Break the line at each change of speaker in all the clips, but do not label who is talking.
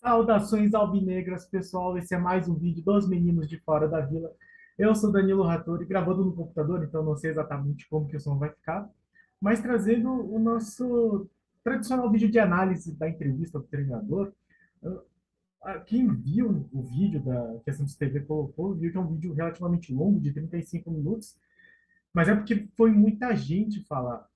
Saudações alvinegras, pessoal. Esse é mais um vídeo dos meninos de fora da vila. Eu sou Danilo Rattori, gravando no computador, então não sei exatamente como que o som vai ficar, mas trazendo o nosso tradicional vídeo de análise da entrevista do treinador. Quem viu o vídeo que a Santos TV colocou, viu que é um vídeo relativamente longo, de 35 minutos, mas é porque foi muita gente falar.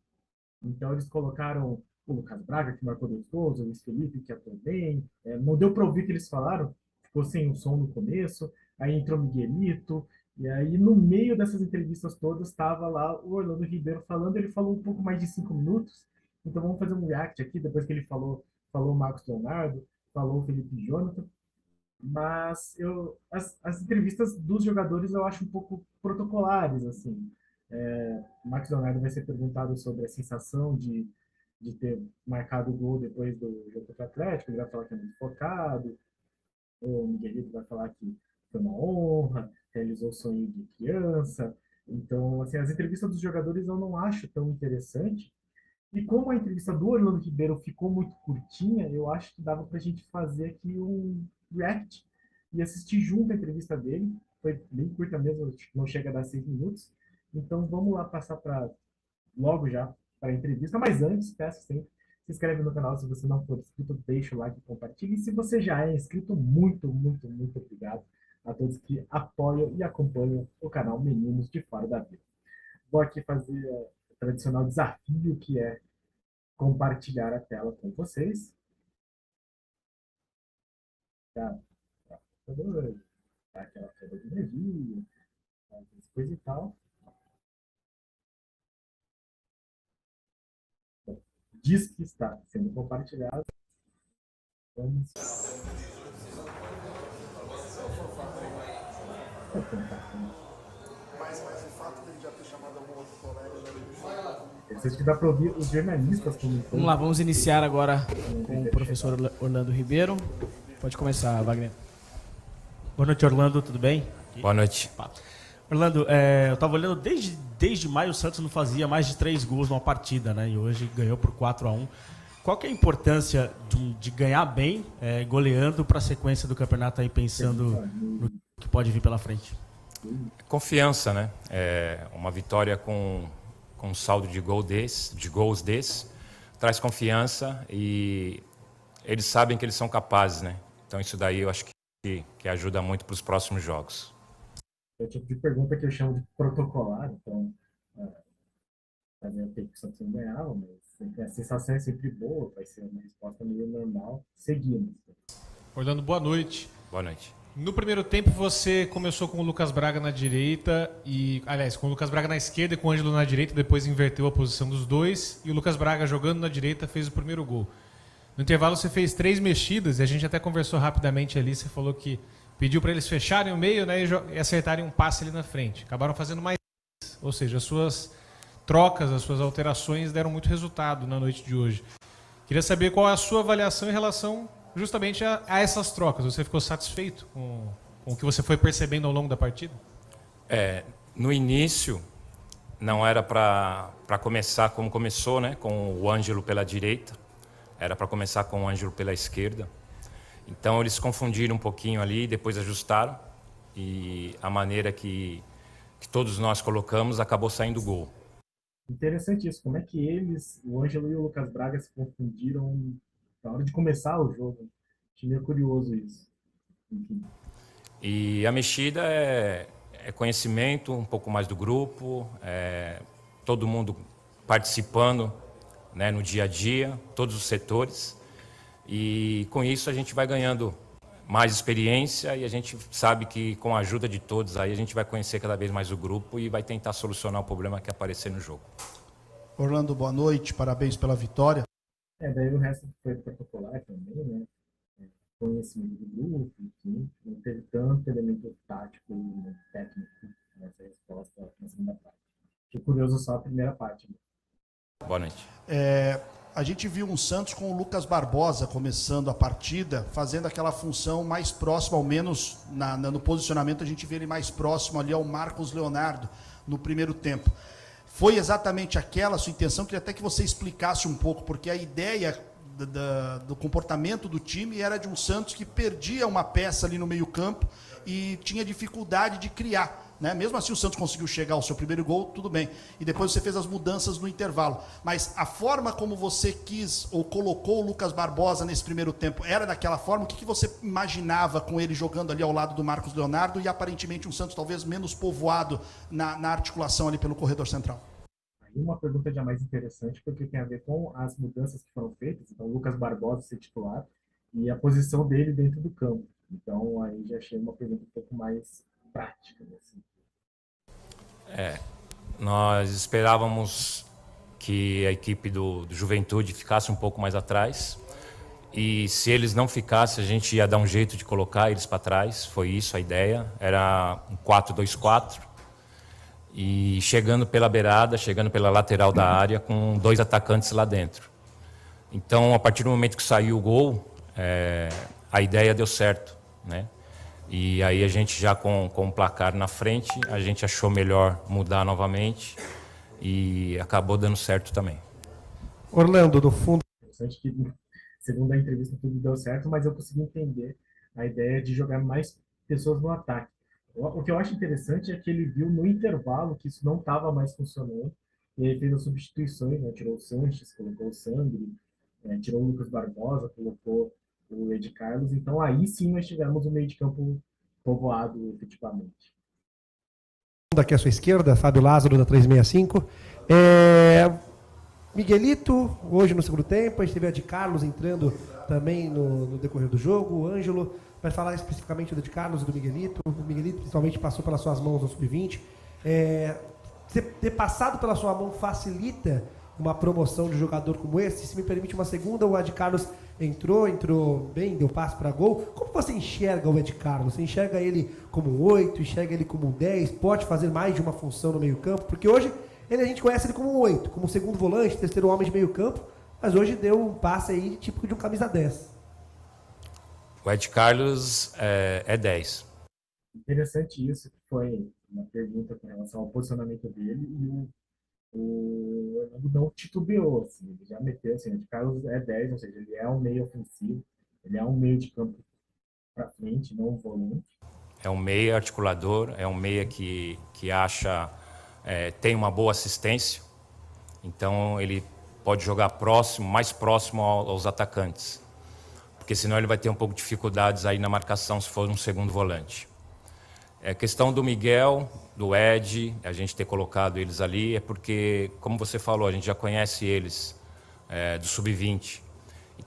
Então eles colocaram o Lucas Braga, que marcou 2 gols, o Luiz Felipe, que atuou bem. Não deu para ouvir o que eles falaram, ficou sem o som no começo. Aí entrou o Miguelito. E aí, no meio dessas entrevistas todas, estava lá o Orlando Ribeiro falando. Ele falou um pouco mais de 5 minutos. Então vamos fazer um react aqui, depois que ele falou o Marcos Leonardo, falou o Felipe Jonathan. Mas as entrevistas dos jogadores eu acho um pouco protocolares, assim. O Max Leonardo vai ser perguntado sobre a sensação de ter marcado o gol depois do jogo contra o Atlético. Ele vai falar que é muito focado. O Miguelito vai falar que foi uma honra, realizou o sonho de criança. Então, assim, as entrevistas dos jogadores eu não acho tão interessante. E como a entrevista do Orlando Ribeiro ficou muito curtinha, eu acho que dava para a gente fazer aqui um react e assistir junto a entrevista dele. Foi bem curta mesmo, não chega a dar 6 minutos. Então vamos lá passar para logo já para a entrevista. Mas antes, peço sempre, se inscreve no canal se você não for inscrito, deixa o like e compartilha. E se você já é inscrito, muito, muito, muito obrigado a todos que apoiam e acompanham o canal Meninos de Fora da Vila. Vou aqui fazer o tradicional desafio, que é compartilhar a tela com vocês. Tá? Tá aquela queda de energia, coisa e tal. Diz que está sendo compartilhado. Vamos tentar.
Mas o fato de ele já ter chamado algum outro colega já
Eu sei que dá para ouvir os jornalistas comentando.
Vamos lá, vamos iniciar agora com o professor Orlando Ribeiro. Pode começar, Wagner.
Boa noite, Orlando, tudo bem?
Boa noite.
Orlando, eu estava olhando, desde maio o Santos não fazia mais de 3 gols numa partida, né? E hoje ganhou por 4-1. Qual que é a importância de ganhar bem, goleando para a sequência do campeonato aí, pensando no que pode vir pela frente?
Confiança, né? Uma vitória com um saldo de gols desse, traz confiança e eles sabem que eles são capazes, né? Então isso daí eu acho que ajuda muito para os próximos jogos.
É o tipo de pergunta que eu chamo de protocolar, então fazia tempo que o Santos não ganhava, mas a sensação é sempre boa, vai ser uma resposta meio normal. Seguimos.
Orlando, boa noite.
Boa noite.
No primeiro tempo você começou com o Lucas Braga na direita aliás, com o Lucas Braga na esquerda e com o Ângelo na direita, depois inverteu a posição dos dois e o Lucas Braga jogando na direita fez o primeiro gol. No intervalo você fez 3 mexidas e a gente até conversou rapidamente ali, você falou que pediu para eles fecharem o meio, né, e acertarem um passe ali na frente. Acabaram fazendo mais, ou seja, as suas trocas, as suas alterações deram muito resultado na noite de hoje. Queria saber qual é a sua avaliação em relação justamente a essas trocas. Você ficou satisfeito com o que você foi percebendo ao longo da partida?
No início, não era para começar como começou, né? Com o Ângelo pela direita. Era para começar com o Ângelo pela esquerda. Então eles confundiram um pouquinho ali, depois ajustaram. E a maneira que todos nós colocamos, acabou saindo gol.
Interessante isso, como é que o Ângelo e o Lucas Braga se confundiram na hora de começar o jogo. Achei meio curioso isso. Enfim.
E a mexida é conhecimento, um pouco mais do grupo, todo mundo participando, né, no dia a dia, todos os setores. E com isso a gente vai ganhando mais experiência e a gente sabe que com a ajuda de todos aí a gente vai conhecer cada vez mais o grupo e vai tentar solucionar o problema que aparecer no jogo.
Orlando, boa noite, parabéns pela vitória.
Daí o resto foi protocolar também, né? Conhecimento do grupo, enfim, não teve tanto elemento tático e técnico nessa resposta na segunda parte. Fiquei curioso só a primeira parte. Né?
Boa noite.
A gente viu um Santos com o Lucas Barbosa começando a partida, fazendo aquela função mais próxima, ao menos no posicionamento, a gente vê ele mais próximo ali ao Marcos Leonardo no primeiro tempo. Foi exatamente aquela a sua intenção? Queria até que você explicasse um pouco, porque a ideia do comportamento do time era de um Santos que perdia uma peça ali no meio-campo e tinha dificuldade de criar. Né? Mesmo assim, o Santos conseguiu chegar ao seu primeiro gol, tudo bem. E depois você fez as mudanças no intervalo. Mas a forma como você quis ou colocou o Lucas Barbosa nesse primeiro tempo era daquela forma? O que você imaginava com ele jogando ali ao lado do Marcos Leonardo e aparentemente um Santos talvez menos povoado na articulação ali pelo corredor central?
Aí uma pergunta já mais interessante, porque tem a ver com as mudanças que foram feitas. Então, o Lucas Barbosa ser titular e a posição dele dentro do campo. Então, aí já achei uma pergunta um pouco mais prática. Assim.
Nós esperávamos que a equipe do Juventude ficasse um pouco mais atrás. E se eles não ficassem, a gente ia dar um jeito de colocar eles para trás. Foi isso a ideia. Era um 4-2-4. E chegando pela beirada, chegando pela lateral da área, com 2 atacantes lá dentro. Então, a partir do momento que saiu o gol, a ideia deu certo, né? E aí a gente já com o placar na frente, a gente achou melhor mudar novamente e acabou dando certo também.
Orlando, no fundo...
Interessante que, segundo a entrevista, tudo deu certo, mas eu consegui entender a ideia de jogar mais pessoas no ataque. O que eu acho interessante é que ele viu no intervalo que isso não estava mais funcionando, e ele fez as substituições, né? Tirou o Sanches, colocou o Sandri, tirou o Lucas Barbosa, colocou o Ed Carlos. Então aí sim nós tivemos um meio de campo povoado efetivamente.
Aqui à sua esquerda, Fábio Lázaro da 365. Miguelito, hoje no segundo tempo, a gente teve a de Carlos entrando também no decorrer do jogo, o Ângelo. Vai falar especificamente do de Carlos e do Miguelito. O Miguelito principalmente passou pelas suas mãos no Sub-20. Ter passado pela sua mão facilita uma promoção de jogador como esse? Se me permite uma segunda, o Ed Carlos entrou bem, deu passe para gol. Como você enxerga o Ed Carlos? Você enxerga ele como um 8, enxerga ele como um 10? Pode fazer mais de uma função no meio campo? Porque hoje a gente conhece ele como um 8, como segundo volante, terceiro homem de meio campo, mas hoje deu um passe aí tipo de um camisa 10.
O Ed Carlos é 10.
Interessante isso, que foi uma pergunta com relação ao posicionamento dele, e o Orlando não titubeou, assim, ele já meteu, assim, o Ed Carlos é 10, ou seja, ele é um meio ofensivo, ele é um meio de campo para frente, não um volante.
É um meia articulador, é um meia que acha, tem uma boa assistência, então ele pode jogar mais próximo aos atacantes, porque senão ele vai ter um pouco de dificuldades aí na marcação se for um segundo volante. A questão do Miguel, do Ed, a gente ter colocado eles ali, é porque, como você falou, a gente já conhece eles do Sub-20.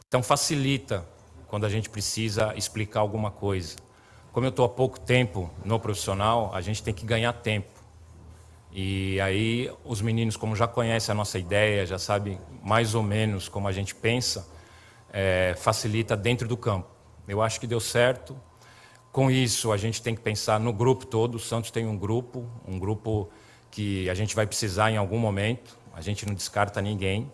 Então facilita quando a gente precisa explicar alguma coisa. Como eu estou há pouco tempo no profissional, a gente tem que ganhar tempo. E aí os meninos, como já conhecem a nossa ideia, já sabem mais ou menos como a gente pensa, facilita dentro do campo. Eu acho que deu certo. Com isso, a gente tem que pensar no grupo todo. O Santos tem um grupo que a gente vai precisar em algum momento. A gente não descarta ninguém.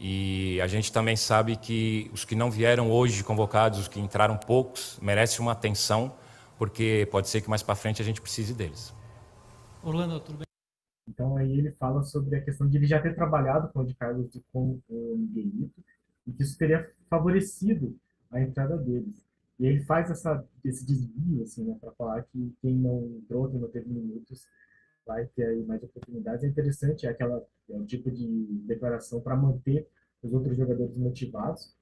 E a gente também sabe que os que não vieram hoje convocados, os que entraram poucos, merecem uma atenção, porque pode ser que mais para frente a gente precise deles.
Orlando, tudo bem?
Então aí ele fala sobre a questão de ele já ter trabalhado com o Ed Carlos e com o Miguelito, e que isso teria favorecido a entrada deles. E ele faz esse desvio, assim, né, para falar que quem não entrou, quem não teve minutos, vai ter aí mais oportunidades. É interessante, é um tipo de declaração para manter os outros jogadores motivados.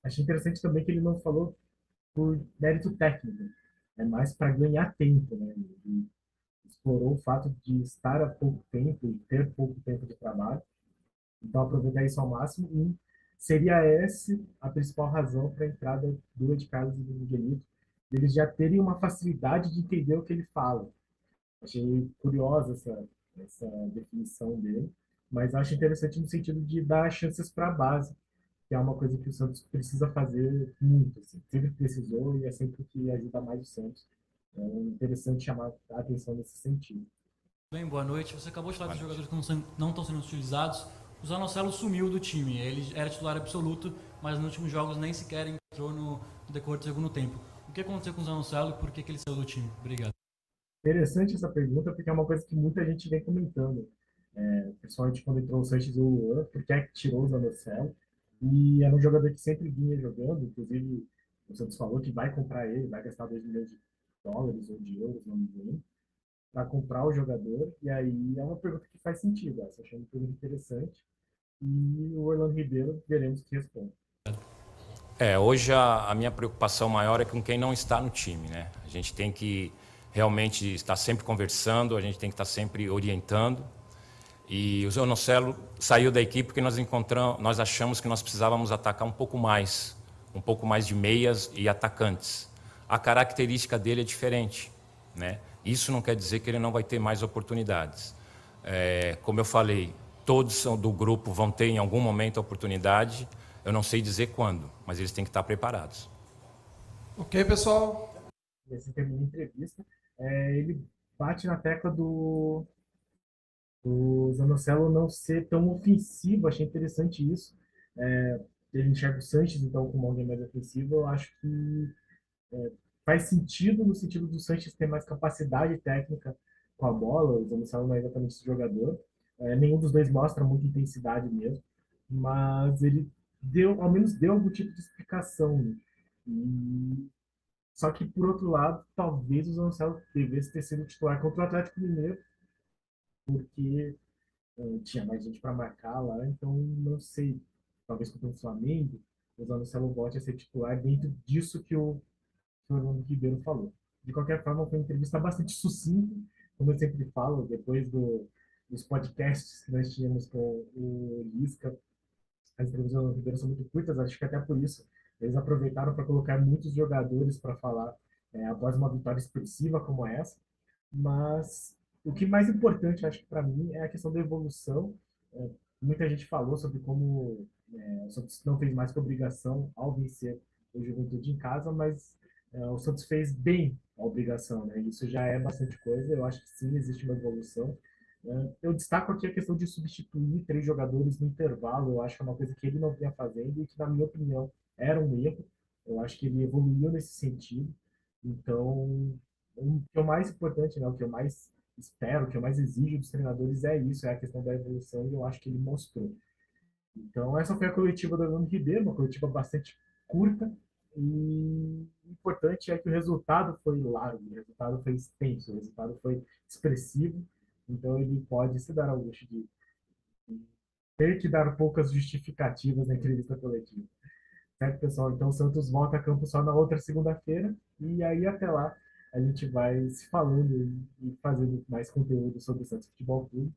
Acho interessante também que ele não falou por mérito técnico, é mais para ganhar tempo, né? Ele explorou o fato de estar há pouco tempo e ter pouco tempo de trabalho, então aproveitar isso ao máximo. E seria essa a principal razão para a entrada do Ed Carlos e do Miguelito, eles já terem uma facilidade de entender o que ele fala. Achei curiosa essa definição dele, mas acho interessante no sentido de dar chances para a base, que é uma coisa que o Santos precisa fazer muito, assim. Sempre precisou e é sempre que ajuda mais o Santos. É interessante chamar a atenção nesse sentido.
Bem, boa noite. Você acabou de falar dos jogadores que não estão sendo utilizados. O Zanocelo sumiu do time. Ele era titular absoluto, mas nos últimos jogos nem sequer entrou no decorrer do segundo tempo. O que aconteceu com o Zanocelo e por que ele saiu do time? Obrigado.
Interessante essa pergunta, porque é uma coisa que muita gente vem comentando. Principalmente quando entrou o Sanches e o Luan, por que é que tirou o Zanocelo? E era um jogador que sempre vinha jogando, inclusive o Santos falou que vai comprar ele, vai gastar 2 milhões de dólares ou de euros, não me lembro, para comprar o jogador. E aí é uma pergunta que faz sentido, essa achei uma pergunta interessante. E o Orlando Ribeiro, veremos que responde.
Hoje a minha preocupação maior é com quem não está no time, né? A gente tem que realmente estar sempre conversando, a gente tem que estar sempre orientando. E o Zanocelo saiu da equipe porque nós achamos que nós precisávamos atacar um pouco mais de meias e atacantes. A característica dele é diferente, né? Isso não quer dizer que ele não vai ter mais oportunidades. Como eu falei, todos do grupo vão ter em algum momento a oportunidade. Eu não sei dizer quando, mas eles têm que estar preparados.
Ok, pessoal.
Assim termina a entrevista. Ele bate na tecla do Zanocelo não ser tão ofensivo. Achei interessante isso. Ele enxerga o Sanches, então, como alguém mais ofensivo. Eu acho que faz sentido, no sentido do Sanches ter mais capacidade técnica com a bola. O Zanocelo não é exatamente esse jogador. Nenhum dos dois mostra muita intensidade mesmo, mas ele deu, ao menos deu algum tipo de explicação, né? E só que, por outro lado, talvez o Zanocelo devesse ter sido titular contra o Atlético Mineiro, porque tinha mais gente para marcar lá, então não sei, talvez contra o Flamengo, o Zanocelo volte a ser titular dentro disso que o Orlando Ribeiro falou. De qualquer forma, foi uma entrevista bastante sucinta, como eu sempre falo, depois dos podcasts que nós tínhamos com o Lisca, as entrevistas do Orlando Ribeiro são muito curtas, acho que até por isso eles aproveitaram para colocar muitos jogadores para falar após uma vitória expressiva como essa, mas o que mais importante, acho que para mim, é a questão da evolução. Muita gente falou sobre como o Santos não fez mais que obrigação ao vencer o Juventude em casa, mas o Santos fez bem a obrigação, né? Isso já é bastante coisa. Eu acho que sim, existe uma evolução. Eu destaco aqui a questão de substituir 3 jogadores no intervalo. Eu acho que é uma coisa que ele não vinha fazendo e que, na minha opinião, era um erro. Eu acho que ele evoluiu nesse sentido. Então, o que é o mais importante, né, o que eu mais espero, o que eu mais exijo dos treinadores é isso, é a questão da evolução, e eu acho que ele mostrou. Então, essa foi a coletiva do Orlando Ribeiro, uma coletiva bastante curta, e o importante é que o resultado foi largo, o resultado foi extenso, o resultado foi expressivo, então ele pode se dar ao luxo de ter que dar poucas justificativas na entrevista coletiva. Certo, pessoal? Então, o Santos volta a campo só na outra segunda-feira. E aí, até lá, a gente vai se falando e fazendo mais conteúdo sobre o Santos Futebol Clube.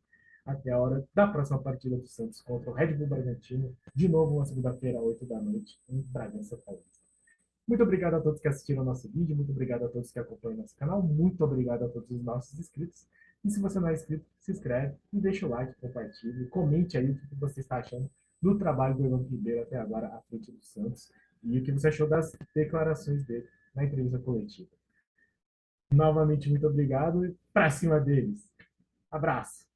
Até a hora da próxima partida do Santos contra o Red Bull Bragantino. De novo, uma segunda-feira, 8 da noite, em Bragança Paulista. Muito obrigado a todos que assistiram o nosso vídeo. Muito obrigado a todos que acompanham o nosso canal. Muito obrigado a todos os nossos inscritos. E se você não é inscrito, se inscreve e deixa o like, compartilhe, comente aí o que você está achando do trabalho do Orlando Ribeiro até agora à frente do Santos e o que você achou das declarações dele na entrevista coletiva. Novamente, muito obrigado e para cima deles. Abraço!